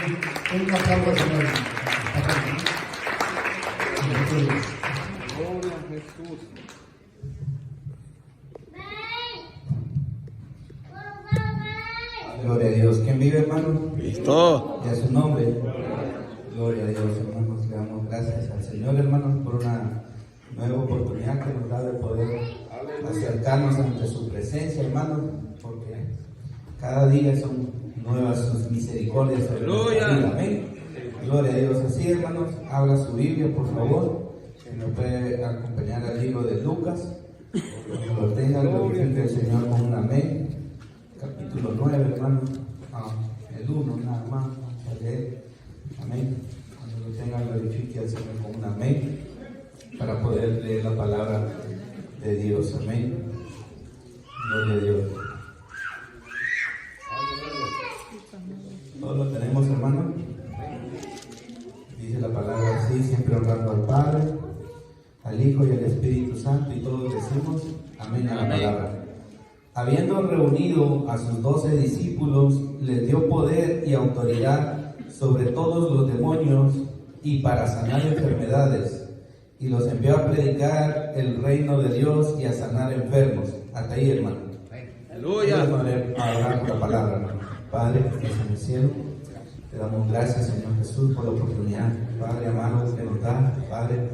Un aplauso, Señor. Gloria a Jesús. Gloria a Dios. ¿Quién vive, hermano? Cristo. Y a su nombre. Gloria a Dios, hermanos. Le damos gracias al Señor, hermanos, por una nueva oportunidad que nos da de poder acercarnos ante su presencia, hermanos, porque cada día son nuevas sus misericordias sobre nuestra vida. Amén. Gloria a Dios. Así, hermanos, habla su Biblia, por favor. Si nos puede acompañar al libro de Lucas. Cuando lo tenga, glorifique al Señor con un amén. Capítulo 9, hermano. El 1, nada más. Vamos a leer. Amén. Cuando lo tenga, glorifique al Señor con un amén. Para poder leer la palabra de Dios. Amén. Gloria a Dios. Todos lo tenemos, hermano. Dice la palabra así, siempre honrando al Padre, al Hijo y al Espíritu Santo, y todos decimos amén a la palabra. Habiendo reunido a sus 12 discípulos, les dio poder y autoridad sobre todos los demonios y para sanar enfermedades, y los envió a predicar el reino de Dios y a sanar enfermos. Hasta ahí, hermano. Aleluya. Vamos a orar por la palabra, hermano. Padre que estás en el cielo, te damos gracias, Señor Jesús, por la oportunidad, Padre amado, que nos da, Padre,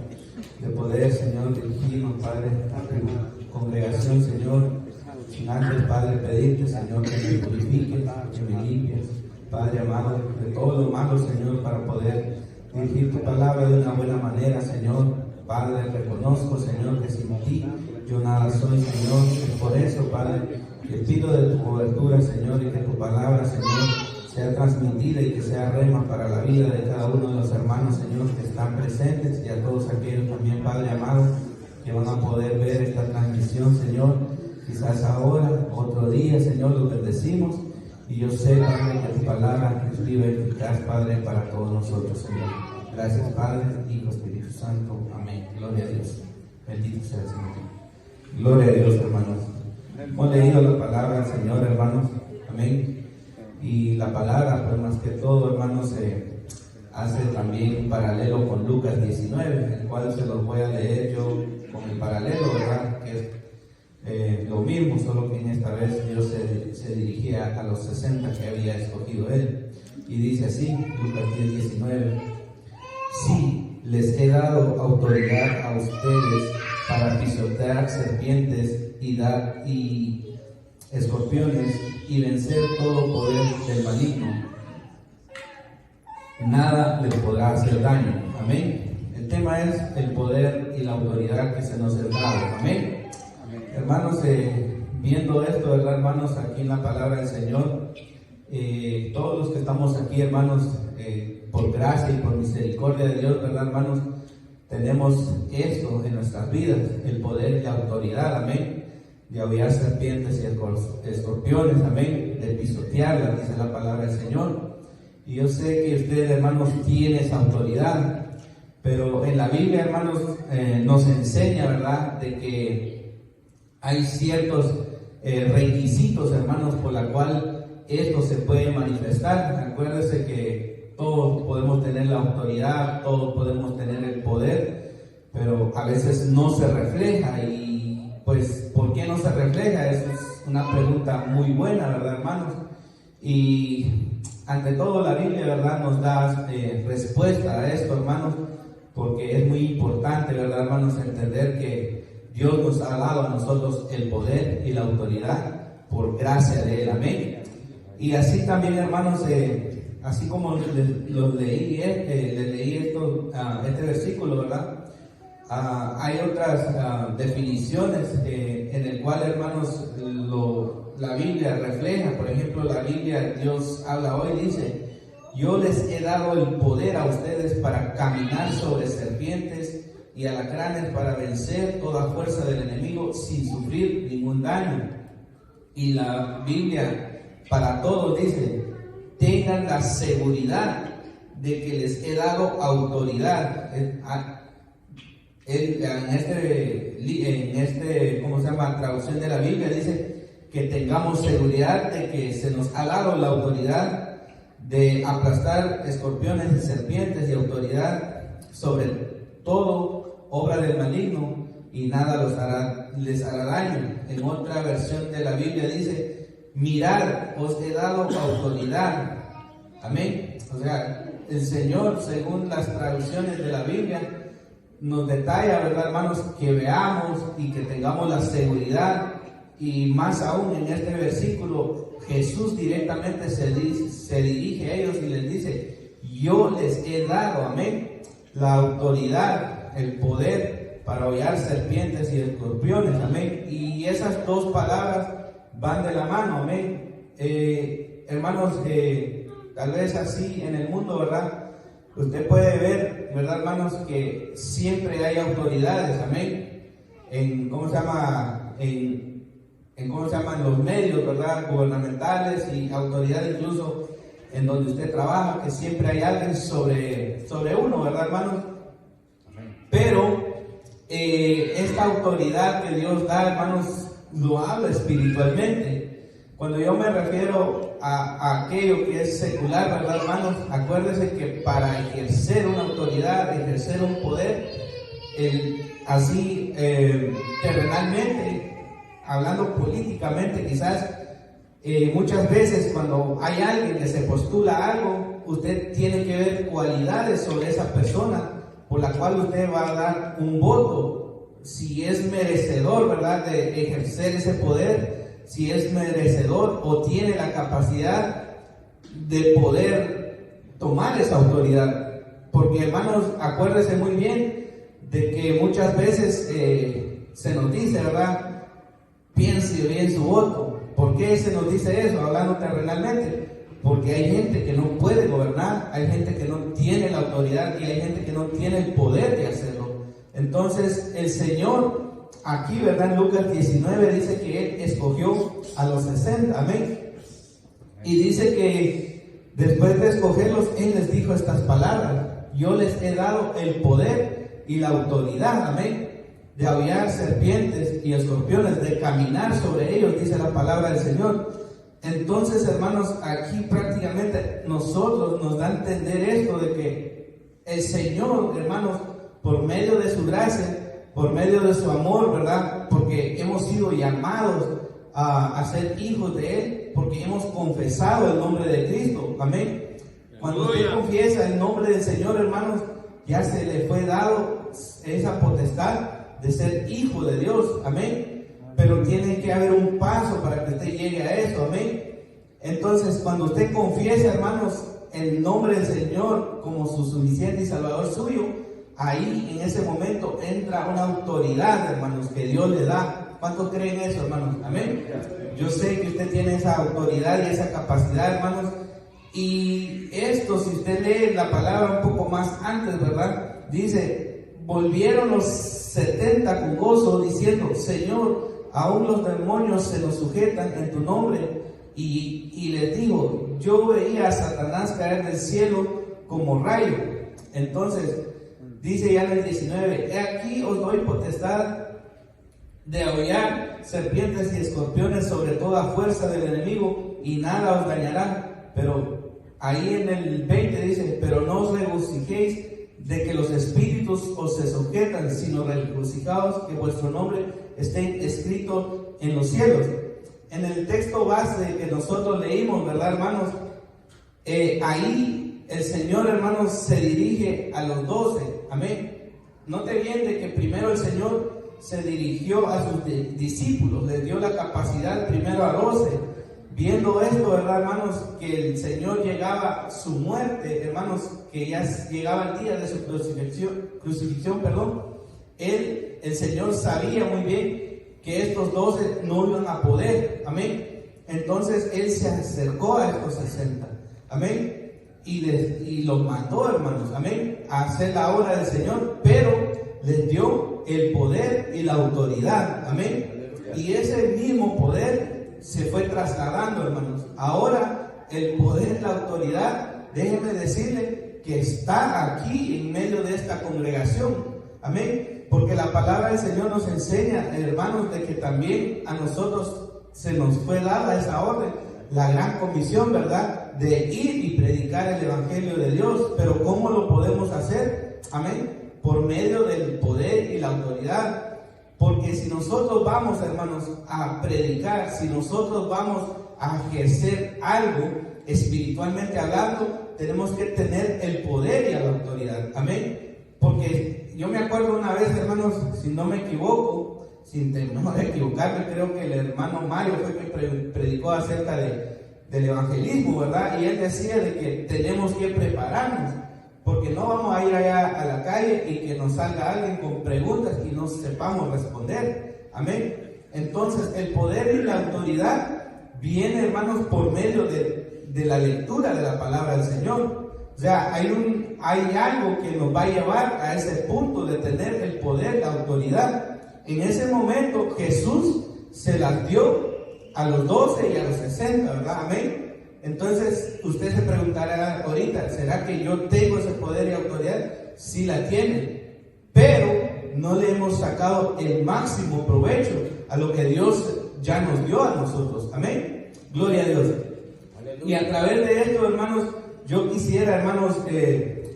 de poder, Señor, dirigirnos, Padre, a tu congregación, Señor, sin antes, Padre, pedirte, Señor, que me purifiques, que me limpies, Padre amado, de todo lo malo, Señor, para poder dirigir tu palabra de una buena manera, Señor. Padre, reconozco, Señor, que sin ti yo nada soy, Señor, y por eso, Padre, te pido de tu cobertura, Señor, y que tu palabra, Señor, sea transmitida y que sea rema para la vida de cada uno de los hermanos, Señor, que están presentes, y a todos aquellos también, Padre amado, que van a poder ver esta transmisión, Señor. Quizás ahora, otro día, Señor, lo bendecimos, y yo sé, Padre, que tu palabra es viva y eficaz, Padre, para todos nosotros, Señor. Gracias, Padre, Hijo, Espíritu Santo. Amén. Gloria a Dios. Bendito sea el Señor. Gloria a Dios, hermanos. Hemos leído la palabra del Señor, hermanos. Amén. Y la palabra, pues más que todo, hermanos, hace también un paralelo con Lucas 19, el cual se los voy a leer yo con el paralelo, ¿verdad? Que es lo mismo, solo que en esta vez Dios se dirigía a los 60 que había escogido Él. Y dice así, Lucas 10:19: sí, les he dado autoridad a ustedes para pisotear serpientes y escorpiones y vencer todo poder del maligno. Nada les podrá hacer daño. Amén. El tema es el poder y la autoridad que se nos es dado. Amén. Hermanos, viendo esto, ¿verdad, hermanos? Aquí en la palabra del Señor, todos los que estamos aquí, hermanos, por gracia y por misericordia de Dios, ¿verdad, hermanos? Tenemos esto en nuestras vidas, el poder y la autoridad, amén, de aullar serpientes y escorpiones, amén, de pisotearlas, dice la palabra del Señor. Y yo sé que ustedes, hermanos, tienen esa autoridad, pero en la Biblia, hermanos, nos enseña, ¿verdad?, de que hay ciertos requisitos, hermanos, por la cual esto se puede manifestar. Acuérdense que todos podemos tener la autoridad, todos podemos tener el poder, pero a veces no se refleja. Y pues, ¿por qué no se refleja? Esa es una pregunta muy buena, ¿verdad, hermanos? Y ante todo la Biblia, ¿verdad?, nos da respuesta a esto, hermanos, porque es muy importante, ¿verdad, hermanos?, entender que Dios nos ha dado a nosotros el poder y la autoridad por gracia de Él, amén. Y así también, hermanos, así como les leí este versículo, ¿verdad? Hay otras definiciones en el cual, hermanos, la Biblia refleja. Por ejemplo, la Biblia, Dios habla hoy, dice: yo les he dado el poder a ustedes para caminar sobre serpientes y alacranes, para vencer toda fuerza del enemigo sin sufrir ningún daño. Y la Biblia para todos dice: tengan la seguridad de que les he dado autoridad. En este, ¿cómo se llama?, traducción de la Biblia dice que tengamos seguridad de que se nos ha dado la autoridad de aplastar escorpiones y serpientes y autoridad sobre todo obra del maligno y nada les hará daño. En otra versión de la Biblia dice: mirad, os he dado autoridad. Amén. O sea, el Señor, según las traducciones de la Biblia, nos detalla, ¿verdad, hermanos?, que veamos y que tengamos la seguridad. Y más aún en este versículo, Jesús directamente se dirige a ellos y les dice: yo les he dado, amén, la autoridad, el poder para hollar serpientes y escorpiones, amén. Y esas dos palabras van de la mano, amén. Hermanos, tal vez así en el mundo, ¿verdad?, usted puede ver, ¿verdad, hermanos?, que siempre hay autoridades, amén, en los medios, ¿verdad?, gubernamentales, y autoridad incluso en donde usted trabaja, que siempre hay alguien sobre uno, ¿verdad, hermanos? Pero esta autoridad que Dios da, hermanos, lo habla espiritualmente. Cuando yo me refiero a aquello que es secular, ¿verdad, hermanos? Acuérdense que para ejercer una autoridad, ejercer un poder, terrenalmente, hablando políticamente, quizás muchas veces cuando hay alguien que se postula a algo, usted tiene que ver cualidades sobre esa persona por la cual usted va a dar un voto, si es merecedor, ¿verdad?, de ejercer ese poder, si es merecedor o tiene la capacidad de poder tomar esa autoridad. Porque, hermanos, acuérdense muy bien de que muchas veces se nos dice, ¿verdad?, piense bien su voto. ¿Por qué se nos dice eso, hablando terrenalmente? Porque hay gente que no puede gobernar, hay gente que no tiene la autoridad y hay gente que no tiene el poder de hacerlo. Entonces el Señor aquí, ¿verdad?, en Lucas 19 dice que Él escogió a los 60, amén. Y dice que después de escogerlos, Él les dijo estas palabras: yo les he dado el poder y la autoridad, amén, de aullar serpientes y escorpiones, de caminar sobre ellos, dice la palabra del Señor. Entonces, hermanos, aquí prácticamente nosotros nos da a entender esto de que el Señor, hermanos, por medio de su gracia, por medio de su amor, ¿verdad?, porque hemos sido llamados a ser hijos de Él, porque hemos confesado el nombre de Cristo, amén. Cuando usted confiesa el nombre del Señor, hermanos, ya se le fue dado esa potestad de ser hijo de Dios, amén. Pero tiene que haber un paso para que usted llegue a eso, amén. Entonces, cuando usted confiesa, hermanos, el nombre del Señor como su suficiente y salvador suyo, ahí en ese momento entra una autoridad, hermanos, que Dios le da. ¿Cuántos creen eso, hermanos? Amén. Yo sé que usted tiene esa autoridad y esa capacidad, hermanos. Y esto, si usted lee la palabra un poco más antes, ¿verdad?, dice: volvieron los 70 con gozo, diciendo: Señor, aún los demonios se nos sujetan en tu nombre. Y les digo: yo veía a Satanás caer del cielo como rayo. Entonces dice ya en el 19: he aquí os doy potestad de aullar serpientes y escorpiones sobre toda fuerza del enemigo, y nada os dañará. Pero ahí en el 20 dice: pero no os regocijéis de que los espíritus os se sujetan, sino regocijaos que vuestro nombre esté escrito en los cielos. En el texto base que nosotros leímos, ¿verdad, hermanos?, ahí el Señor, hermanos, se dirige a los 12, amén. Note bien de que primero el Señor se dirigió a sus discípulos, les dio la capacidad primero a 12. Viendo esto, ¿verdad, hermanos?, que el Señor llegaba a su muerte, hermanos, que ya llegaba el día de su crucifixión, el Señor sabía muy bien que estos 12 no iban a poder, amén. Entonces Él se acercó a estos 60, amén, y los mandó, hermanos, amén, a hacer la obra del Señor, pero les dio el poder y la autoridad, amén. Y ese mismo poder se fue trasladando, hermanos. Ahora el poder y la autoridad, déjenme decirle que está aquí en medio de esta congregación, amén. Porque la palabra del Señor nos enseña, hermanos, de que también a nosotros se nos fue dada esa orden. la gran comisión, ¿verdad? De ir y predicar el Evangelio de Dios. Pero ¿cómo lo podemos hacer? Amén. Por medio del poder y la autoridad. Porque si nosotros vamos, hermanos, a predicar, si nosotros vamos a ejercer algo espiritualmente hablando, tenemos que tener el poder y la autoridad. Amén. Porque yo me acuerdo una vez, hermanos, si no me equivoco, sin temor de equivocarme, creo que el hermano Mario fue que predicó acerca del evangelismo, ¿verdad? Y él decía de que tenemos que prepararnos, porque no vamos a ir allá a la calle y que nos salga alguien con preguntas y no sepamos responder. Amén. Entonces, el poder y la autoridad viene, hermanos, por medio de la lectura de la palabra del Señor. O sea, hay algo que nos va a llevar a ese punto de tener el poder, la autoridad. En ese momento Jesús se las dio a los 12 y a los 60, ¿verdad? Amén. Entonces usted se preguntará ahorita, ¿será que yo tengo ese poder y autoridad? Sí la tiene, pero no le hemos sacado el máximo provecho a lo que Dios ya nos dio a nosotros. Amén. Gloria a Dios. Aleluya. Y a través de esto, hermanos, yo quisiera, hermanos,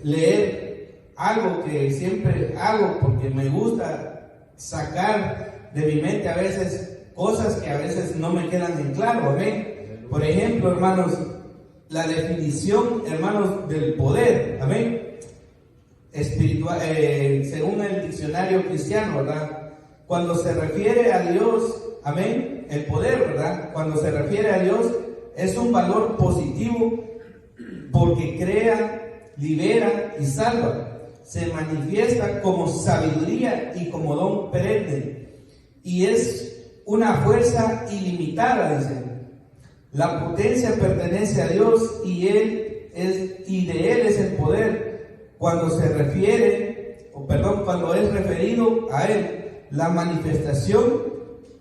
leer algo que siempre hago porque me gusta sacar de mi mente a veces cosas que a veces no me quedan en claro. Amén. Por ejemplo, hermanos, la definición, hermanos, del poder. Amén. Espiritual, según el diccionario cristiano, ¿verdad? Cuando se refiere a Dios, amén, el poder, ¿verdad? Cuando se refiere a Dios es un valor positivo porque crea, libera y salva. Se manifiesta como sabiduría y como don perenne. Y es una fuerza ilimitada, dice. La potencia pertenece a Dios y de Él es el poder. Cuando se refiere, cuando es referido a Él, la manifestación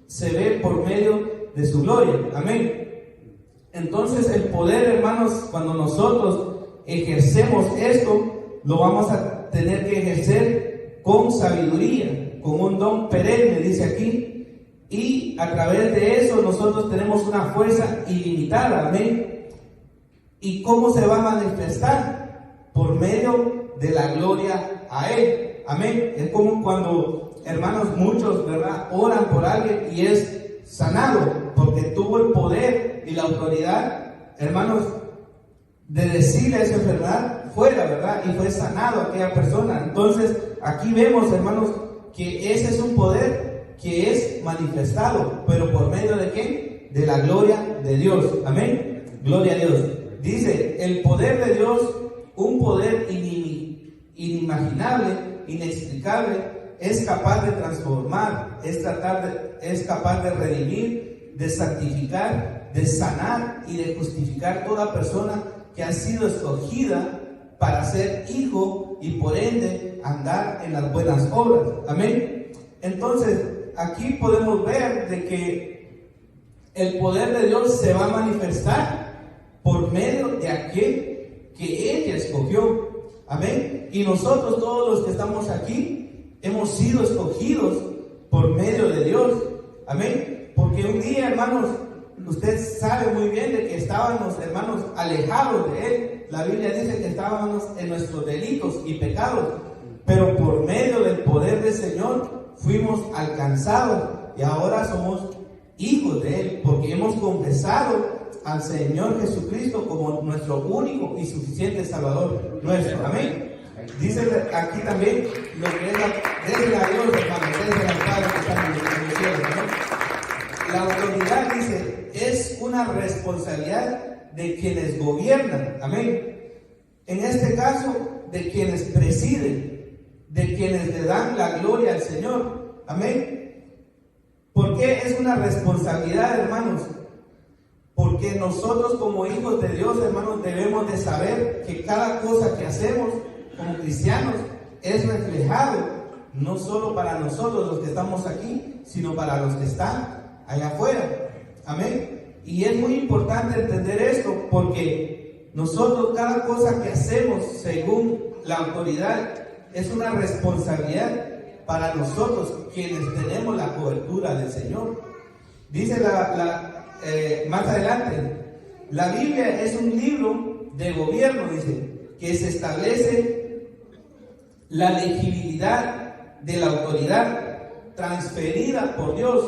se ve por medio de su gloria. Amén. Entonces el poder, hermanos, cuando nosotros ejercemos esto, lo vamos a tener que ejercer con sabiduría, con un don perenne, dice aquí. Y a través de eso nosotros tenemos una fuerza ilimitada. Amén. ¿Y cómo se va a manifestar? Por medio de la gloria a Él. Amén. Es como cuando, hermanos, muchos, ¿verdad?, oran por alguien y es sanado, porque tuvo el poder y la autoridad, hermanos, de decirle a esa enfermedad fuera, ¿verdad? Y fue sanado aquella persona. Entonces, aquí vemos, hermanos, que ese es un poder que es manifestado, pero por medio de ¿qué? De la gloria de Dios. Amén. Gloria a Dios. Dice, el poder de Dios, un poder inimaginable, inexplicable, es capaz de transformar, es capaz de redimir, de santificar, de sanar y de justificar toda persona que ha sido escogida para ser hijo y por ende andar en las buenas obras. Amén. Entonces, aquí podemos ver de que el poder de Dios se va a manifestar por medio de aquel que ella escogió. Amén. Y nosotros, todos los que estamos aquí, hemos sido escogidos por medio de Dios. Amén. Porque un día, hermanos, usted sabe muy bien de que estábamos, hermanos, alejados de Él. La Biblia dice que estábamos en nuestros delitos y pecados, pero por medio del poder del Señor fuimos alcanzados y ahora somos hijos de Él, porque hemos confesado al Señor Jesucristo como nuestro único y suficiente Salvador nuestro. Amén. Dice aquí también lo que es desde a Dios, hermano, desde al Padre que está en los cielos. Amén. La autoridad, dice, es una responsabilidad de quienes gobiernan. Amén. En este caso, de quienes presiden, de quienes le dan la gloria al Señor. Amén. ¿Por qué es una responsabilidad, hermanos? Porque nosotros como hijos de Dios, hermanos, debemos de saber que cada cosa que hacemos como cristianos es reflejado no solo para nosotros los que estamos aquí, sino para los que están allá afuera. Amén. Y es muy importante entender esto, porque nosotros cada cosa que hacemos según la autoridad es una responsabilidad para nosotros quienes tenemos la cobertura del Señor. Dice más adelante, La Biblia es un libro de gobierno, dice, que se establece la legibilidad de la autoridad transferida por Dios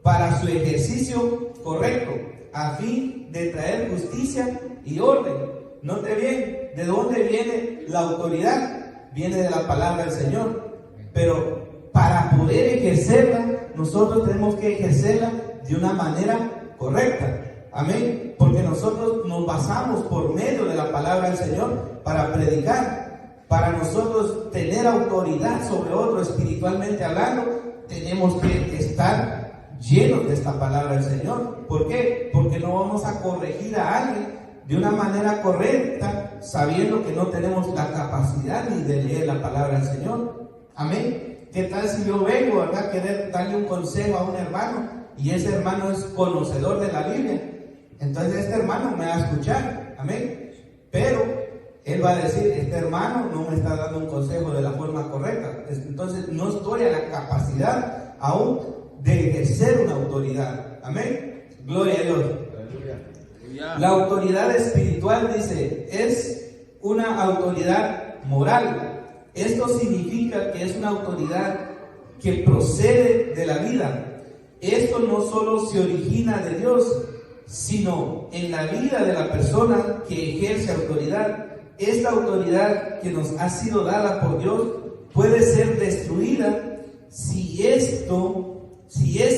para su ejercicio correcto, a fin de traer justicia y orden. Note bien, ¿de dónde viene la autoridad? Viene de la palabra del Señor. Pero para poder ejercerla, nosotros tenemos que ejercerla de una manera correcta. Amén. Porque nosotros nos basamos por medio de la palabra del Señor para predicar. Para nosotros tener autoridad sobre otro espiritualmente hablando, tenemos que estar llenos de esta palabra del Señor. ¿Por qué? Porque no vamos a corregir a alguien de una manera correcta, sabiendo que no tenemos la capacidad ni de leer la palabra del Señor. Amén. ¿Qué tal si yo vengo, verdad, a querer darle un consejo a un hermano y ese hermano es conocedor de la Biblia? Entonces este hermano me va a escuchar. Amén. Pero él va a decir, este hermano no me está dando un consejo de la forma correcta. Entonces no estoy a la capacidad aún de ejercer una autoridad. Amén. Gloria a Dios. La autoridad espiritual, dice, es una autoridad moral. Esto significa que es una autoridad que procede de la vida. Esto no solo se origina de Dios, sino en la vida de la persona que ejerce autoridad. Esta autoridad que nos ha sido dada por Dios puede ser destruida si es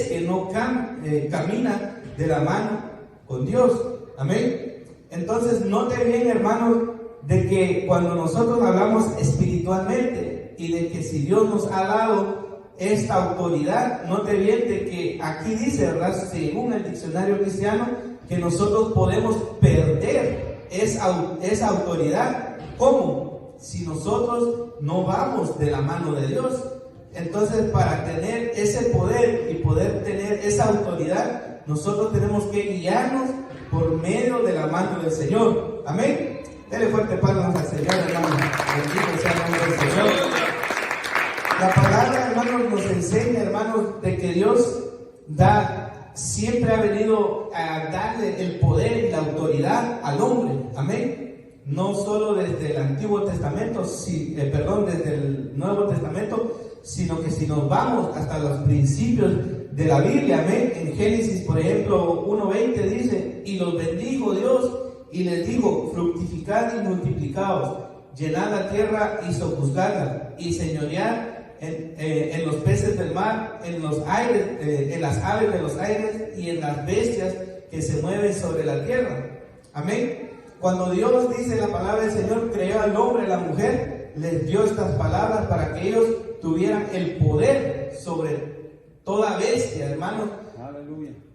que no camina de la mano con Dios. Amén. Entonces, note bien, hermanos, de que cuando nosotros hablamos espiritualmente y de que si Dios nos ha dado esta autoridad, note bien de que aquí dice, ¿verdad?, según el diccionario cristiano, que nosotros podemos perder esa autoridad. ¿Cómo? Si nosotros no vamos de la mano de Dios. Entonces, para tener ese poder y poder tener esa autoridad, nosotros tenemos que guiarnos por medio de la mano del Señor. Amén. Dele fuerte palmas al Señor, hermanos. Bendito sea el nombre del Señor. La palabra, hermanos, nos enseña, hermanos, de que Dios siempre ha venido a darle el poder y la autoridad al hombre. Amén. No solo desde el Antiguo Testamento, desde el Nuevo Testamento, sino que si nos vamos hasta los principios de la Biblia, amén. En Génesis, por ejemplo, 1:20 dice, y los bendijo Dios y les dijo, fructificad y multiplicaos, llenad la tierra y sojuzgadla, y señoread en los peces del mar, en los aires, en las aves de los aires y en las bestias que se mueven sobre la tierra. Amén. Cuando Dios dice la palabra del Señor, creó al hombre y a la mujer, les dio estas palabras para que ellos tuvieran el poder sobre toda bestia, hermanos,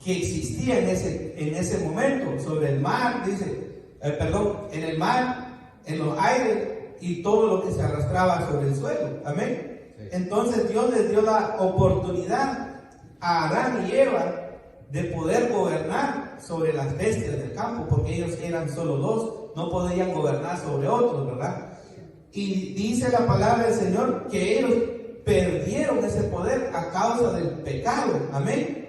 que existía en ese momento, sobre el mar, dice, en el mar, en los aires y todo lo que se arrastraba sobre el suelo. Amén. Sí. Entonces Dios les dio la oportunidad a Adán y Eva de poder gobernar sobre las bestias del campo, porque ellos eran solo dos, no podían gobernar sobre otros, ¿verdad? Y dice la palabra del Señor que ellos perdieron ese poder a causa del pecado. Amén.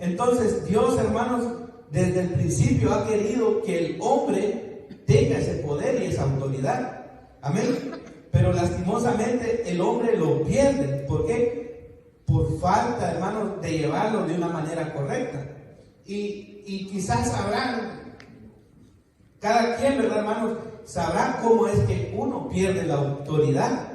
Entonces Dios, hermanos, desde el principio ha querido que el hombre tenga ese poder y esa autoridad. Amén. Pero lastimosamente el hombre lo pierde. ¿Por qué? Por falta, hermanos, de llevarlo de una manera correcta. Y quizás sabrán, cada quien, ¿verdad, hermanos? Sabrá cómo es que uno pierde la autoridad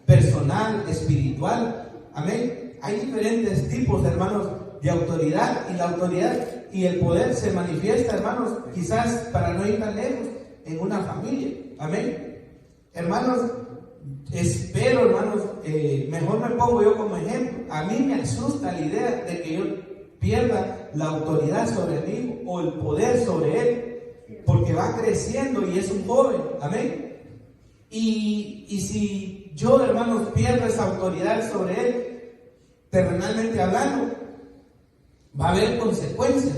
personal, espiritual. Amén. Hay diferentes tipos, hermanos, de autoridad, y la autoridad y el poder se manifiesta, hermanos, quizás, para no ir tan lejos, en una familia. Amén. Hermanos, espero, hermanos, mejor me pongo yo como ejemplo. A mí me asusta la idea de que yo pierda la autoridad sobre mi hijo o el poder sobre él, porque va creciendo y es un joven. Amén. Y si yo, hermanos, pierdo esa autoridad sobre él, terrenalmente hablando, va a haber consecuencias.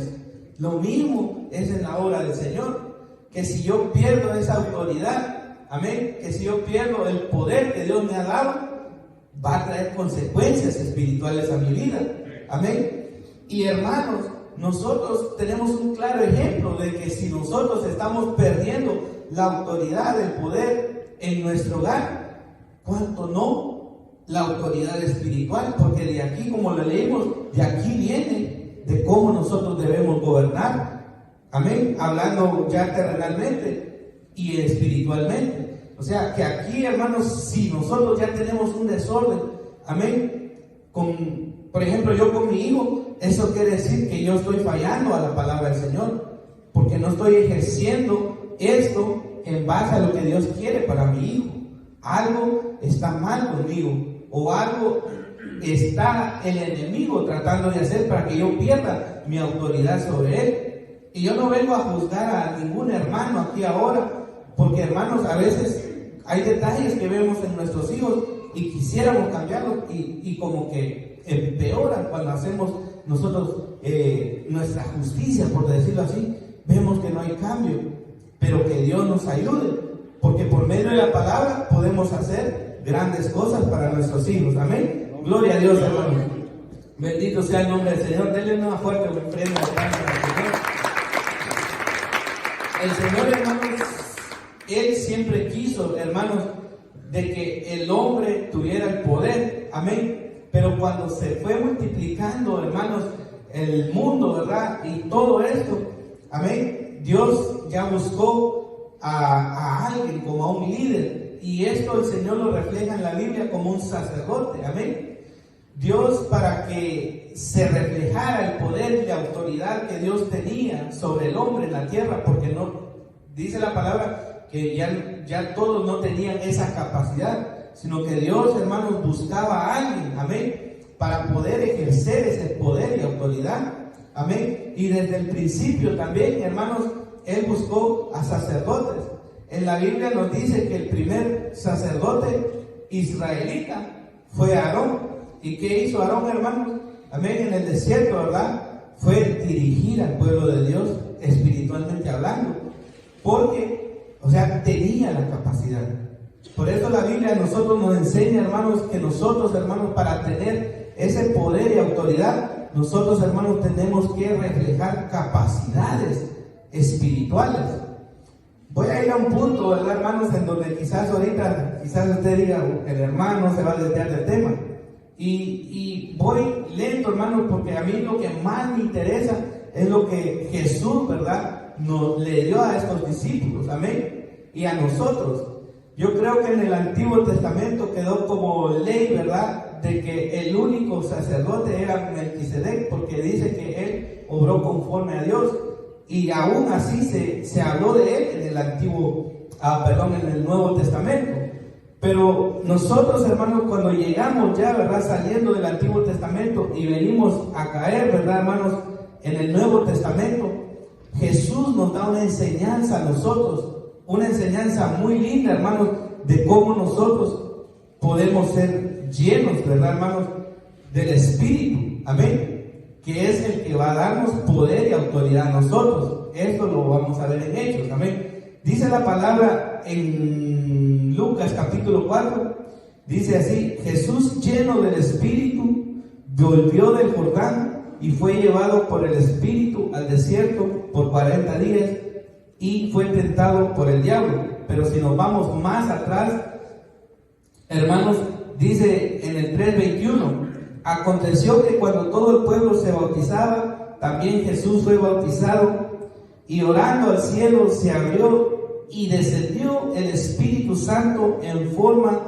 Lo mismo es en la obra del Señor, que si yo pierdo esa autoridad, amén, que si yo pierdo el poder que Dios me ha dado, va a traer consecuencias espirituales a mi vida. Amén. Y hermanos, nosotros tenemos un claro ejemplo de que si nosotros estamos perdiendo la autoridad, el poder en nuestro hogar, ¿cuánto no la autoridad espiritual? Porque de aquí, como lo leímos, de aquí viene de cómo nosotros debemos gobernar. Amén. Hablando ya terrenalmente y espiritualmente. O sea que aquí, hermanos, si nosotros ya tenemos un desorden, amén, por ejemplo, yo con mi hijo, eso quiere decir que yo estoy fallando a la palabra del Señor, porque no estoy ejerciendo esto en base a lo que Dios quiere para mi hijo. Algo está mal conmigo, o algo está el enemigo tratando de hacer para que yo pierda mi autoridad sobre él. Y yo no vengo a juzgar a ningún hermano aquí ahora, porque, hermanos, a veces hay detalles que vemos en nuestros hijos y quisiéramos cambiarlos y como que empeoran cuando hacemos nosotros nuestra justicia, por decirlo así. Vemos que no hay cambio, pero que Dios nos ayude, porque por medio de la palabra podemos hacer grandes cosas para nuestros hijos. Amén. Gloria a Dios, hermanos. Bendito sea el nombre del Señor. Denle una fuerte ofrenda de gracias al Señor. El Señor, hermanos, Él siempre quiso, hermanos, de que el hombre tuviera el poder. Amén. Pero cuando se fue multiplicando, hermanos, el mundo, ¿verdad? Y todo esto, amén, Dios ya buscó a alguien como a un líder. Y esto el Señor lo refleja en la Biblia como un sacerdote. Amén. Dios, para que se reflejara el poder y la autoridad que Dios tenía sobre el hombre en la tierra, porque no, dice la palabra que ya todos no tenían esa capacidad, sino que Dios, hermanos, buscaba a alguien, amén, para poder ejercer ese poder y autoridad, amén. Y desde el principio también, hermanos, Él buscó a sacerdotes. En la Biblia nos dice que el primer sacerdote israelita fue Aarón. ¿Y qué hizo Aarón, hermanos? Amén, en el desierto, ¿verdad? Fue dirigir al pueblo de Dios espiritualmente hablando, porque, o sea, tenía la capacidad. Por eso la Biblia a nosotros nos enseña, hermanos, que nosotros, hermanos, para tener ese poder y autoridad, nosotros, hermanos, tenemos que reflejar capacidades espirituales. Voy a ir a un punto, ¿verdad, hermanos?, en donde quizás usted diga, el hermano se va a desviar del tema. Y voy lento, hermanos, porque a mí lo que más me interesa es lo que Jesús, ¿verdad?, le dio a estos discípulos, amén, y a nosotros. Yo creo que en el Antiguo Testamento quedó como ley, ¿verdad?, de que el único sacerdote era Melquisedec, porque dice que él obró conforme a Dios, y aún así se habló de él en el Nuevo Testamento. Pero nosotros, hermanos, cuando llegamos ya, ¿verdad?, saliendo del Antiguo Testamento y venimos a caer, ¿verdad, hermanos?, en el Nuevo Testamento, Jesús nos da una enseñanza a nosotros, una enseñanza muy linda, hermanos, de cómo nosotros podemos ser llenos, ¿verdad, hermanos?, del Espíritu, amén, que es el que va a darnos poder y autoridad a nosotros. Esto lo vamos a ver en Hechos, amén. Dice la palabra en Lucas capítulo 4, dice así: Jesús, lleno del Espíritu, volvió del Jordán y fue llevado por el Espíritu al desierto por 40 días y fue tentado por el diablo. Pero si nos vamos más atrás, hermanos, dice en el 3:21: aconteció que cuando todo el pueblo se bautizaba, también Jesús fue bautizado, y orando al cielo se abrió y descendió el Espíritu Santo en forma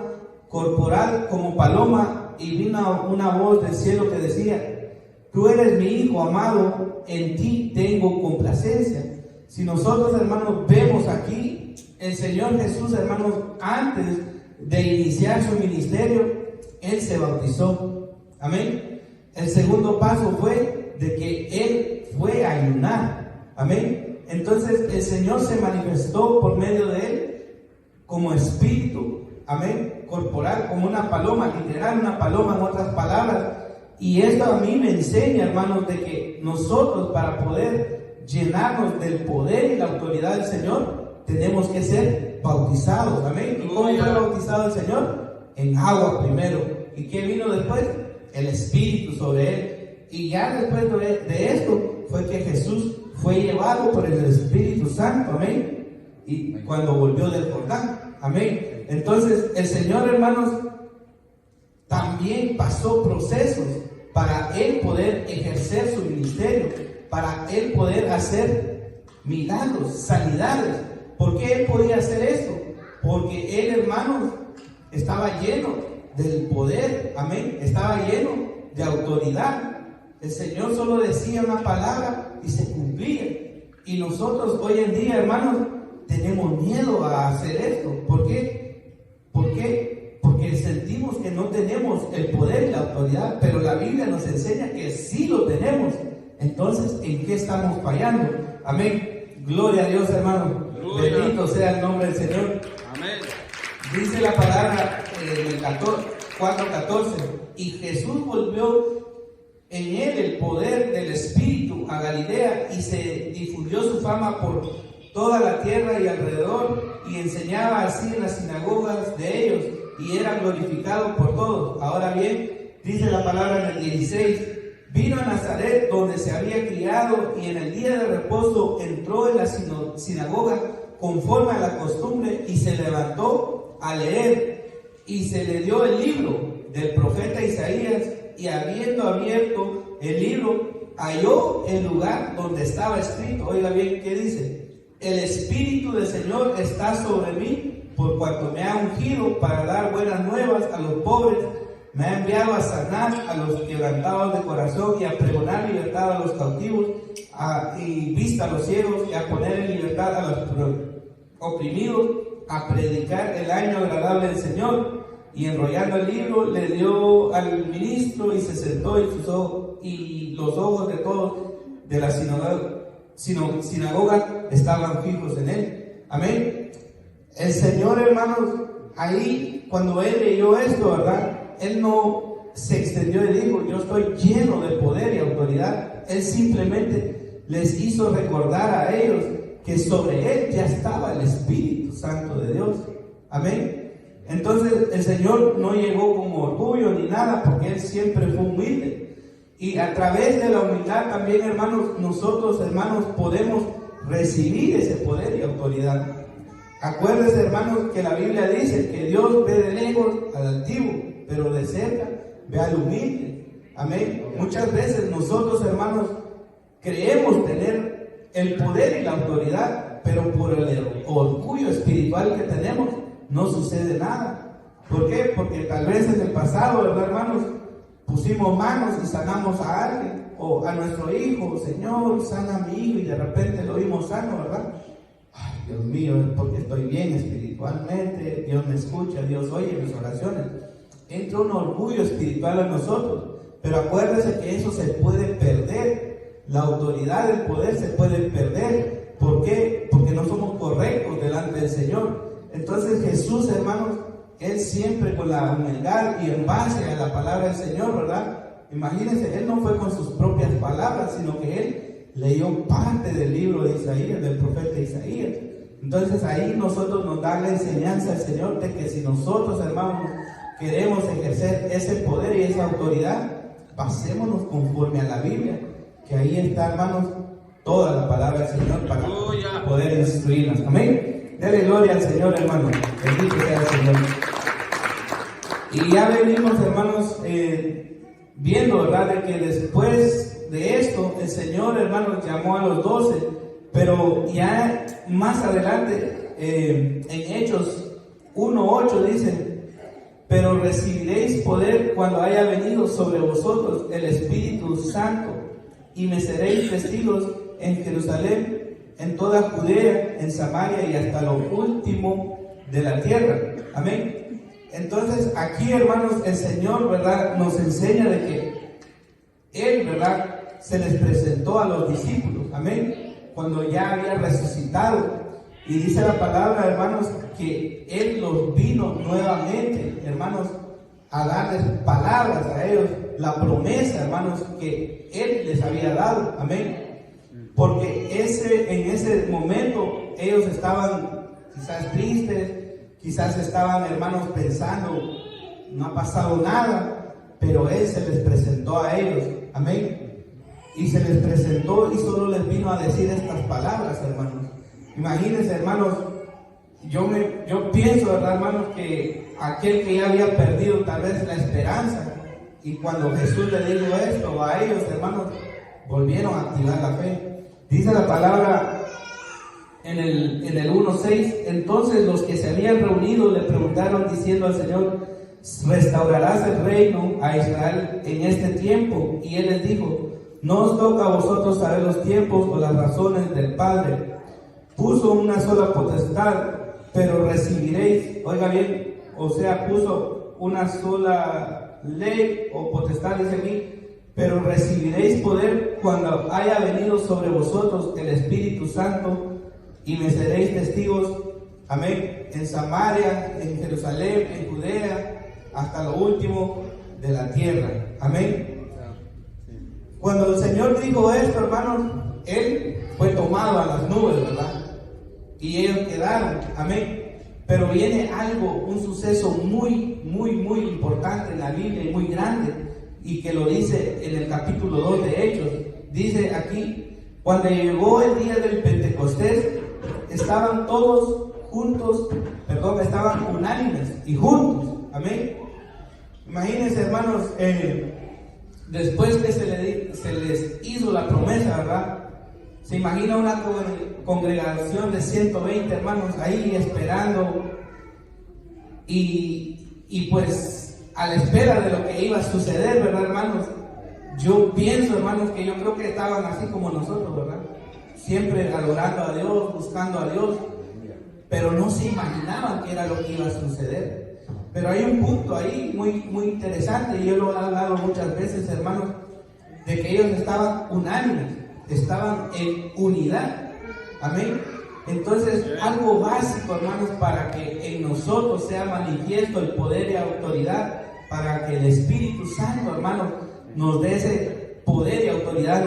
corporal como paloma, y vino una voz del cielo que decía: tú eres mi Hijo amado, en ti tengo complacencia. Si nosotros, hermanos, vemos aquí, el Señor Jesús, hermanos, antes de iniciar su ministerio, Él se bautizó. Amén. El segundo paso fue de que Él fue a ayunar. Amén. Entonces el Señor se manifestó por medio de Él como espíritu. Amén. Corporal, como una paloma, literal, una paloma en otras palabras. Y esto a mí me enseña, hermanos, de que nosotros, para poder llenarnos del poder y la autoridad del Señor, tenemos que ser bautizados. Amén. ¿Y cómo fue bautizado el Señor? En agua primero. ¿Y qué vino después? El Espíritu sobre Él. Y ya después de esto, fue que Jesús fue llevado por el Espíritu Santo, amén, y cuando volvió del Jordán, amén. Entonces el Señor, hermanos, también pasó procesos para Él poder ejercer su ministerio, para Él poder hacer milagros, sanidades. ¿Por qué Él podía hacer esto? Porque Él, hermanos, estaba lleno del poder, amén, estaba lleno de autoridad. El Señor solo decía una palabra y se cumplía. Y nosotros hoy en día, hermanos, tenemos miedo a hacer esto. ¿Por qué? ¿Por qué? Porque sentimos que no tenemos el poder y la autoridad, pero la Biblia nos enseña que sí lo tenemos. Entonces, ¿en qué estamos fallando? Amén. Gloria a Dios, hermano. Gloria. Bendito sea el nombre del Señor. Amén. Dice la palabra en el 4:14, y Jesús volvió en él el poder del Espíritu a Galilea, y se difundió su fama por toda la tierra y alrededor, y enseñaba así en las sinagogas de ellos, y era glorificado por todos. Ahora bien, dice la palabra en el 16, vino a Nazaret, donde se había criado, y en el día de reposo entró en la sinagoga conforme a la costumbre, y se levantó a leer, y se le dio el libro del profeta Isaías, y habiendo abierto el libro, halló el lugar donde estaba escrito. Oiga bien, ¿qué dice? El Espíritu del Señor está sobre mí, por cuanto me ha ungido para dar buenas nuevas a los pobres, me ha enviado a sanar a los quebrantados de corazón, y a pregonar libertad a los cautivos, y vista a los ciegos, y a poner en libertad a los oprimidos, a predicar el año agradable del Señor. Y enrollando el libro, le dio al ministro, y se sentó, y los ojos de todos de la sinagoga estaban fijos en él. Amén. El Señor, hermanos, ahí cuando él leyó esto, ¿verdad? Él no se extendió y dijo, yo estoy lleno de poder y autoridad. Él simplemente les hizo recordar a ellos que sobre él ya estaba el Espíritu Santo de Dios. Amén. Entonces el Señor no llegó con orgullo ni nada, porque Él siempre fue humilde. Y a través de la humildad también, hermanos, nosotros, hermanos, podemos recibir ese poder y autoridad. Acuérdense, hermanos, que la Biblia dice que Dios ve de lejos al altivo, pero de cerca ve al humilde. Amén. Muchas veces nosotros, hermanos, creemos tener el poder y la autoridad, pero por el orgullo espiritual que tenemos, no sucede nada. ¿Por qué? Porque tal vez en el pasado, ¿verdad, hermanos? Pusimos manos y sanamos a alguien, o a nuestro hijo, Señor, sana a mi hijo, y de repente lo vimos sano, ¿verdad? Ay, Dios mío, es porque estoy bien espiritualmente, Dios me escucha, Dios oye mis oraciones. Entra un orgullo espiritual en nosotros, pero acuérdese que eso se puede perder, la autoridad, el poder se puede perder. ¿Por qué? Porque no somos correctos delante del Señor. Entonces Jesús, hermanos, Él siempre con la humildad y en base a la palabra del Señor, ¿verdad? Imagínense, Él no fue con sus propias palabras, sino que Él leyó parte del libro de Isaías, del profeta Isaías. Entonces ahí nosotros nos da la enseñanza del Señor de que si nosotros, hermanos, queremos ejercer ese poder y esa autoridad, pasémonos conforme a la Biblia, que ahí está, hermanos, toda la palabra del Señor para poder instruirnos. Amén. Dele gloria al Señor, hermano. Bendito sea el Señor. Y ya venimos, hermanos, viendo, ¿verdad?, de que después de esto, el Señor, hermanos, llamó a los 12, pero ya más adelante, en Hechos 1:8 dice, pero recibiréis poder cuando haya venido sobre vosotros el Espíritu Santo, y me seréis testigos en Jerusalén, en toda Judea, en Samaria y hasta lo último de la tierra. Amén. Entonces aquí, hermanos, el Señor, ¿verdad?, nos enseña de que Él, ¿verdad?, se les presentó a los discípulos. Amén. Cuando ya había resucitado. Y dice la palabra, hermanos, que Él los vino nuevamente, hermanos, a darles palabras a ellos, la promesa, hermanos, que Él les había dado. Amén. Porque en ese momento ellos estaban quizás tristes, quizás estaban, hermanos, pensando, no ha pasado nada, pero Él se les presentó a ellos. Amén. y se les presentó y solo les vino a decir estas palabras, hermanos. Imagínense, hermanos, yo pienso, ¿verdad, hermanos? Que aquel que ya había perdido tal vez la esperanza, y cuando Jesús le dijo esto a ellos, hermanos, volvieron a activar la fe. Dice la palabra en el 1:6, entonces los que se habían reunido le preguntaron diciendo al Señor, ¿restaurarás el reino a Israel en este tiempo? Y él les dijo, no os toca a vosotros saber los tiempos o las razones del Padre. Puso una sola potestad, pero recibiréis, oiga bien, o sea, puso una sola ley o potestad, dice aquí, pero recibiréis poder cuando haya venido sobre vosotros el Espíritu Santo, y me seréis testigos, amén, en Samaria, en Jerusalén, en Judea, hasta lo último de la tierra, amén. Cuando el Señor dijo esto, hermanos, Él fue tomado a las nubes, ¿verdad? Y ellos quedaron, amén. Pero viene algo, un suceso muy importante en la Biblia y muy grande, y que lo dice en el capítulo 2 de Hechos. Dice aquí, cuando llegó el día del Pentecostés, estaban todos juntos, estaban unánimes y juntos, amén. Imagínense, hermanos, después que se les hizo la promesa, ¿verdad? Se imagina una congregación de 120 hermanos ahí esperando, y pues a la espera de lo que iba a suceder, ¿verdad, hermanos? Yo pienso, hermanos, que yo creo que estaban así como nosotros, ¿verdad? Siempre adorando a Dios, buscando a Dios, pero no se imaginaban qué era lo que iba a suceder. Pero hay un punto ahí muy interesante, y yo lo he hablado muchas veces, hermanos, de que ellos estaban unánimes, estaban en unidad, amén. Entonces, algo básico, hermanos, para que en nosotros sea manifiesto el poder y autoridad, para que el Espíritu Santo, hermanos, nos dé ese poder y autoridad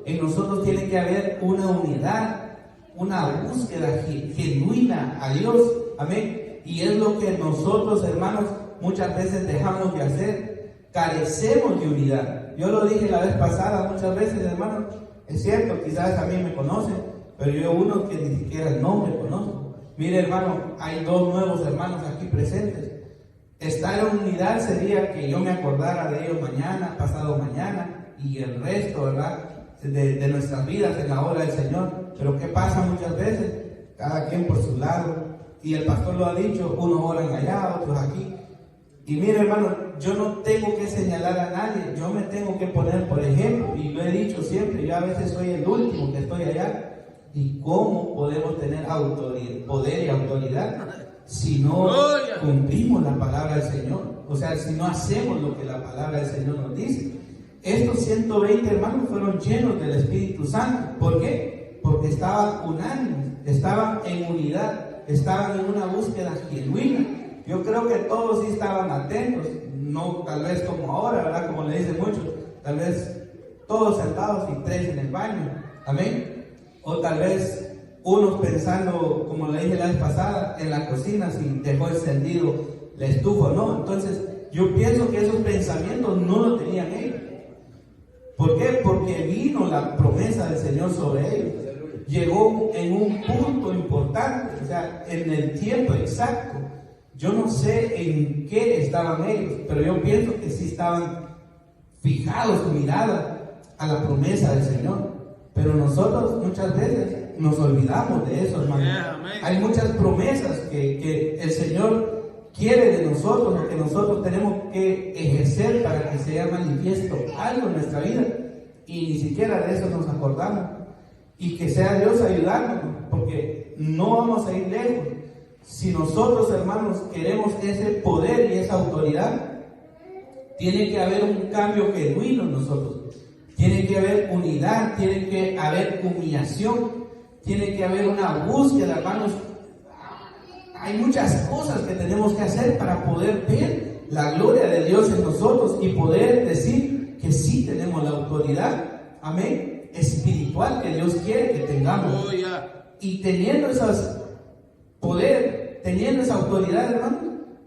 en nosotros tiene que haber una unidad, una búsqueda genuina a Dios, amén. Y es lo que nosotros, hermanos, muchas veces dejamos de hacer, carecemos de unidad. Yo lo dije la vez pasada muchas veces, hermanos, es cierto, quizás también me conocen, pero yo uno que ni siquiera el nombre conozco. Mire, hermano, hay 2 nuevos hermanos aquí presentes. Estar en unidad sería que yo me acordara de ellos mañana, pasado mañana, y el resto, ¿verdad?, de nuestras vidas en la obra del Señor. Pero ¿qué pasa muchas veces? Cada quien por su lado, y el pastor lo ha dicho, unos oran allá, otros aquí. Y mire, hermano, yo no tengo que señalar a nadie, yo me tengo que poner por ejemplo, y lo he dicho siempre, yo a veces soy el último que estoy allá. ¿Y cómo podemos tener poder y autoridad si no cumplimos la palabra del Señor? O sea, si no hacemos lo que la palabra del Señor nos dice. Estos 120 hermanos fueron llenos del Espíritu Santo. ¿Por qué? Porque estaban unánimes, estaban en unidad, estaban en una búsqueda genuina. Yo creo que todos sí estaban atentos, no tal vez como ahora, ¿verdad? Como le dicen muchos, tal vez todos sentados y 3 en el baño, amén. O tal vez unos pensando, como le dije la vez pasada, en la cocina, si dejó encendido la estufa o no. Entonces, yo pienso que esos pensamientos no lo tenían ellos. ¿Por qué? Porque vino la promesa del Señor sobre ellos. Llegó en un punto importante, o sea, en el tiempo exacto. Yo no sé en qué estaban ellos, pero yo pienso que sí estaban fijados su mirada a la promesa del Señor. Pero nosotros muchas veces nos olvidamos de eso, hermano. Hay muchas promesas que el Señor quiere de nosotros, lo que nosotros tenemos que ejercer para que sea manifiesto algo en nuestra vida, y ni siquiera de eso nos acordamos. Y que sea Dios ayudándonos, porque no vamos a ir lejos. Si nosotros, hermanos, queremos ese poder y esa autoridad, tiene que haber un cambio genuino en nosotros. Tiene que haber unidad, tiene que haber humillación, tiene que haber una búsqueda, hermanos. Hay muchas cosas que tenemos que hacer para poder ver la gloria de Dios en nosotros y poder decir que sí tenemos la autoridad, amén, espiritual que Dios quiere que tengamos. Y teniendo esos poder, teniendo esa autoridad, hermanos,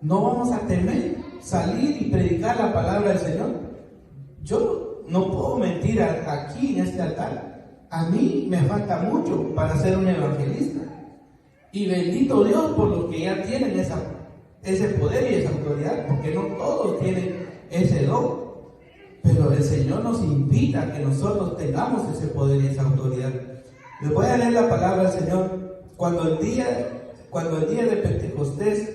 no vamos a temer salir y predicar la palabra del Señor. Yo no puedo mentir aquí en este altar. A mí me falta mucho para ser un evangelista. Y bendito Dios por los que ya tienen ese poder y esa autoridad, porque no todos tienen ese don. Pero el Señor nos invita a que nosotros tengamos ese poder y esa autoridad. Les voy a leer la palabra del Señor. Cuando llegó el día de Pentecostés,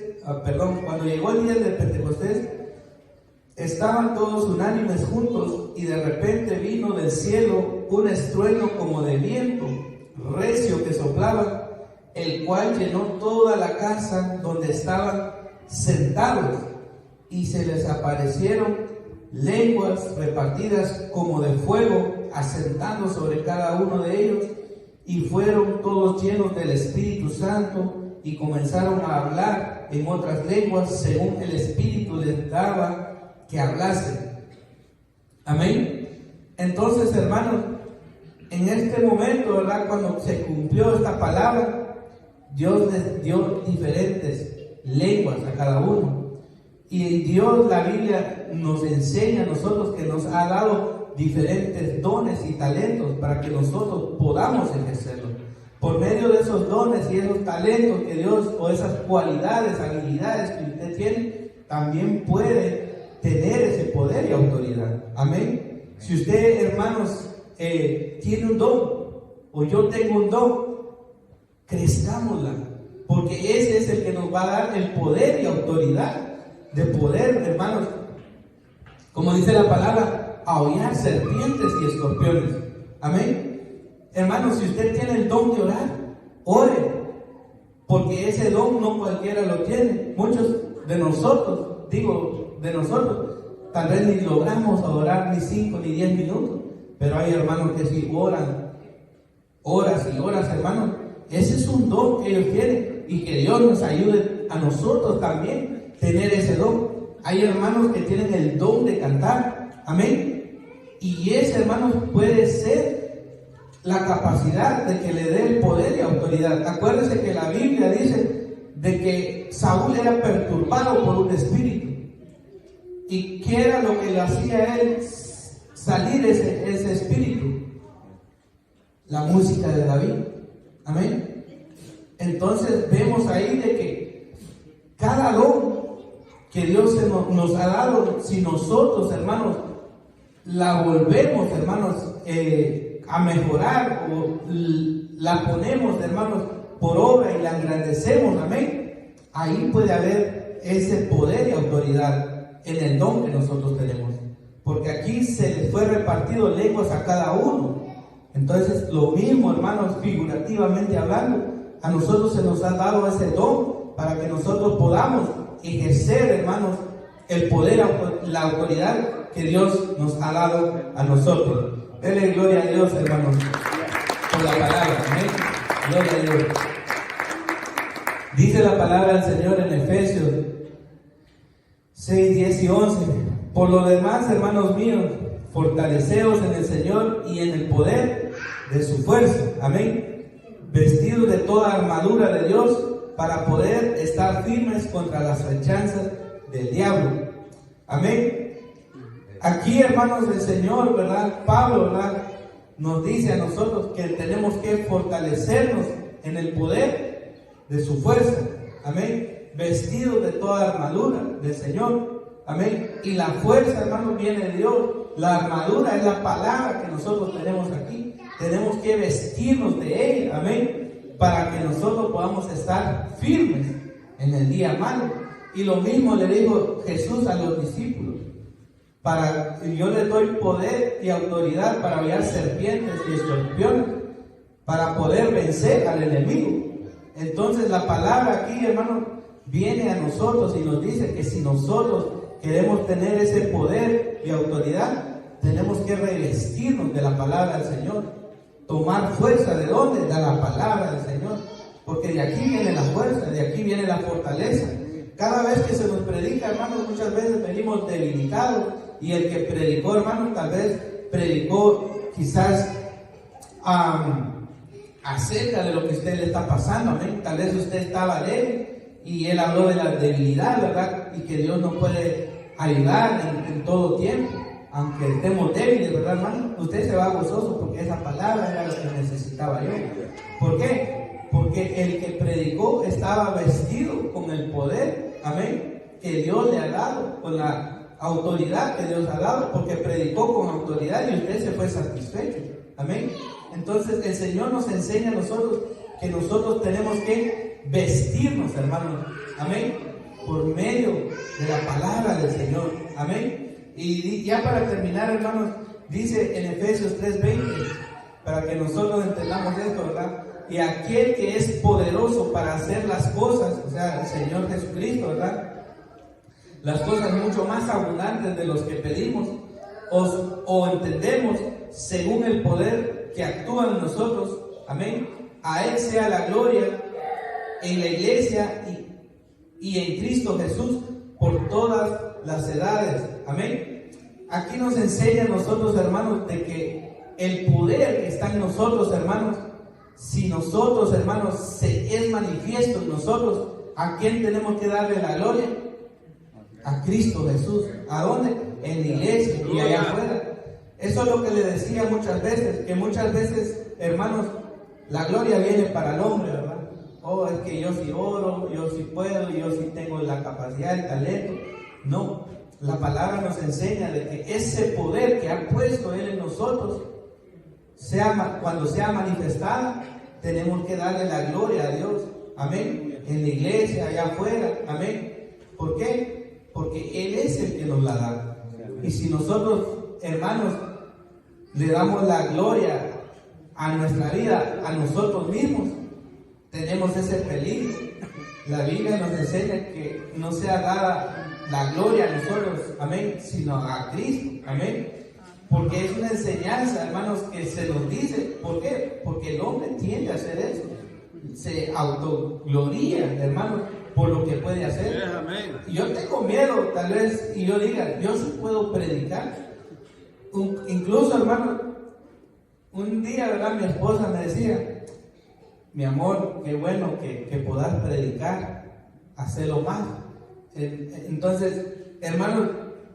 estaban todos unánimes juntos, y de repente vino del cielo un estruendo como de viento recio que soplaba, el cual llenó toda la casa donde estaban sentados, y se les aparecieron lenguas repartidas como de fuego, asentando sobre cada uno de ellos, y fueron todos llenos del Espíritu Santo, y comenzaron a hablar en otras lenguas según el Espíritu les daba que hablasen. Amén. Entonces, hermanos, en este momento, ¿verdad?, cuando se cumplió esta palabra, Dios les dio diferentes lenguas a cada uno. Y Dios, la Biblia nos enseña a nosotros que nos ha dado diferentes dones y talentos para que nosotros podamos ejercerlos. Por medio de esos dones y esos talentos que Dios, o esas cualidades, habilidades que usted tiene, también puede tener ese poder y autoridad. Amén. Si usted, hermanos, tiene un don, o yo tengo un don, crezcámosla, porque ese es el que nos va a dar el poder y autoridad de poder, hermanos, como dice la palabra, ahollar serpientes y escorpiones. Amén. Hermanos, si usted tiene el don de orar, ore, porque ese don no cualquiera lo tiene. Muchos de nosotros, tal vez ni logramos orar ni 5 ni 10 minutos, pero hay hermanos que sí oran horas y horas, hermanos. Ese es un don que ellos tienen, y que Dios nos ayude a nosotros también tener ese don. Hay hermanos que tienen el don de cantar, amén, y ese, hermanos, puede ser la capacidad de que le dé el poder y autoridad. Acuérdense que la Biblia dice de que Saúl era perturbado por un espíritu, y ¿qué era lo que le hacía a él salir ese espíritu? La música de David, amén. Entonces vemos ahí de que cada don que Dios nos ha dado, si nosotros, hermanos, la volvemos, hermanos, a mejorar, o la ponemos, hermanos, por obra y la engrandecemos, amén, ahí puede haber ese poder y autoridad en el don que nosotros tenemos, porque aquí se les fue repartido lenguas a cada uno. Entonces, lo mismo, hermanos, figurativamente hablando, a nosotros se nos ha dado ese don para que nosotros podamos ejercer, hermanos, el poder, la autoridad que Dios nos ha dado a nosotros. Denle gloria a Dios, hermanos, por la palabra. Amén. Gloria a Dios. Dice la palabra del Señor en Efesios 6, 10 y 11. Por lo demás, hermanos míos, fortaleceos en el Señor y en el poder de su fuerza. Amén. Vestidos de toda armadura de Dios, para poder estar firmes contra las acechanzas del diablo. Amén. Aquí, hermanos del Señor, ¿verdad? Pablo, ¿verdad?, nos dice a nosotros que tenemos que fortalecernos en el poder de su fuerza. Amén. Vestidos de toda armadura del Señor. Amén. Y la fuerza, hermanos, viene de Dios. La armadura es la palabra que nosotros tenemos aquí. Tenemos que vestirnos de ella. Amén. Para que nosotros podamos estar firmes en el día malo. Y lo mismo le dijo Jesús a los discípulos: yo les doy poder y autoridad para hollar serpientes y escorpiones, para poder vencer al enemigo. Entonces la palabra aquí, hermano, viene a nosotros y nos dice que si nosotros queremos tener ese poder y autoridad, tenemos que revestirnos de la palabra del Señor. Tomar fuerza, ¿de dónde? De la palabra del Señor, porque de aquí viene la fuerza, de aquí viene la fortaleza. Cada vez que se nos predica, hermanos, muchas veces venimos debilitados, y el que predicó, hermanos, tal vez predicó quizás acerca de lo que usted le está pasando, amén. Tal vez usted estaba débil y él habló de la debilidad, ¿verdad? Y que Dios nos puede ayudar en todo tiempo. aunque estemos débiles, ¿verdad, hermano? Usted se va gozoso porque esa palabra era lo que necesitaba yo. ¿Por qué? Porque el que predicó estaba vestido con el poder, amén, que Dios le ha dado, con la autoridad que Dios ha dado, porque predicó con autoridad y usted se fue satisfecho, amén. Entonces el Señor nos enseña a nosotros que nosotros tenemos que vestirnos, hermanos, amén, por medio de la palabra del Señor, amén. Y ya para terminar, hermanos, dice en Efesios 3:20, para que nosotros entendamos esto, ¿verdad? Y aquel que es poderoso para hacer las cosas, o sea, el Señor Jesucristo, ¿verdad? Las cosas mucho más abundantes de los que pedimos o entendemos, según el poder que actúa en nosotros, amén. A Él sea la gloria en la iglesia y en Cristo Jesús por todas las edades, amén. Aquí nos enseña a nosotros, hermanos, de que el poder que está en nosotros, hermanos, si nosotros, hermanos, se es manifiesto en nosotros, ¿a quién tenemos que darle la gloria? A Cristo Jesús. ¿A dónde? En la iglesia y allá afuera. Eso es lo que le decía muchas veces, que muchas veces, hermanos, la gloria viene para el hombre, ¿verdad? Oh, es que yo sí oro, yo sí puedo, yo sí tengo la capacidad, el talento. No, la palabra nos enseña de que ese poder que ha puesto Él en nosotros, cuando sea manifestada, tenemos que darle la gloria a Dios, amén, en la iglesia, allá afuera, amén. ¿Por qué? Porque Él es el que nos la da. Y si nosotros, hermanos, le damos la gloria a nuestra vida, a nosotros mismos, tenemos ese peligro. La Biblia nos enseña que no sea dada la gloria a nosotros, amén, sino a Cristo, amén. Porque es una enseñanza, hermanos, que se nos dice. ¿Por qué? Porque el hombre tiende a hacer eso. Se autogloria, hermanos, por lo que puede hacer. Y yo tengo miedo, tal vez, y yo diga, yo sí puedo predicar. Incluso, hermano, un día, ¿verdad? Mi esposa me decía, mi amor, qué bueno que puedas predicar, hacerlo más. Entonces, hermanos,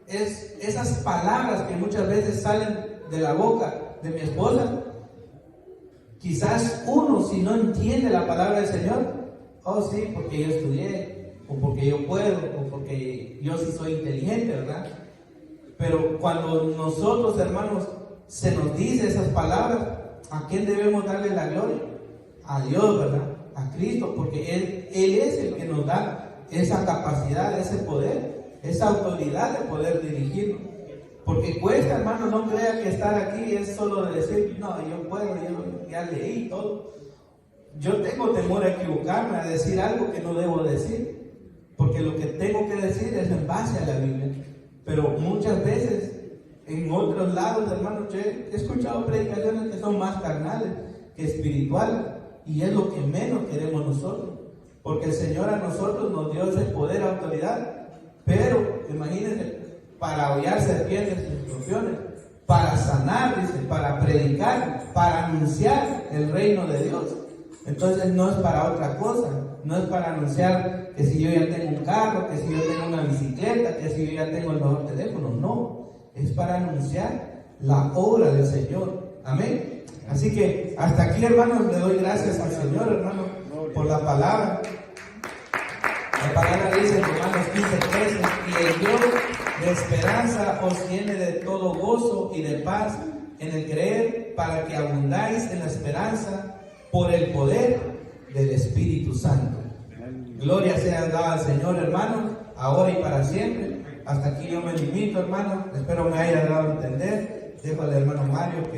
esas palabras que muchas veces salen de la boca de mi esposa, quizás uno, si no entiende la palabra del Señor, oh sí, porque yo estudié, o porque yo puedo, o porque yo sí soy inteligente, ¿verdad? Pero cuando nosotros, hermanos, se nos dice esas palabras, ¿a quién debemos darle la gloria? A Dios, ¿verdad? A Cristo, porque Él es el que nos da esa capacidad, ese poder, esa autoridad de poder dirigirnos. Porque cuesta, hermano, no crea que estar aquí es solo de decir, no, yo puedo, yo ya leí todo. Yo tengo temor a equivocarme, a decir algo que no debo decir, porque lo que tengo que decir es en base a la Biblia. Pero muchas veces, en otros lados, hermano, yo he escuchado predicaciones que son más carnales que espirituales, y es lo que menos queremos nosotros, porque el Señor a nosotros nos dio ese poder, autoridad. Pero, imagínense, para hollar serpientes y escorpiones, para sanar, dice, para predicar, para anunciar el reino de Dios. Entonces no es para otra cosa, no es para anunciar que si yo ya tengo un carro, que si yo tengo una bicicleta, que si yo ya tengo el mejor teléfono, no, es para anunciar la obra del Señor, amén. Así que hasta aquí, hermanos, le doy gracias al Señor, hermano, por la palabra. La palabra dice en Romanos 15:13, y el Dios de esperanza os llene de todo gozo y de paz en el creer, para que abundáis en la esperanza por el poder del Espíritu Santo. Gloria sea dada al Señor, hermanos, ahora y para siempre. Hasta aquí yo me limito, hermano. Espero me haya dado a entender. Dejo al hermano Mario que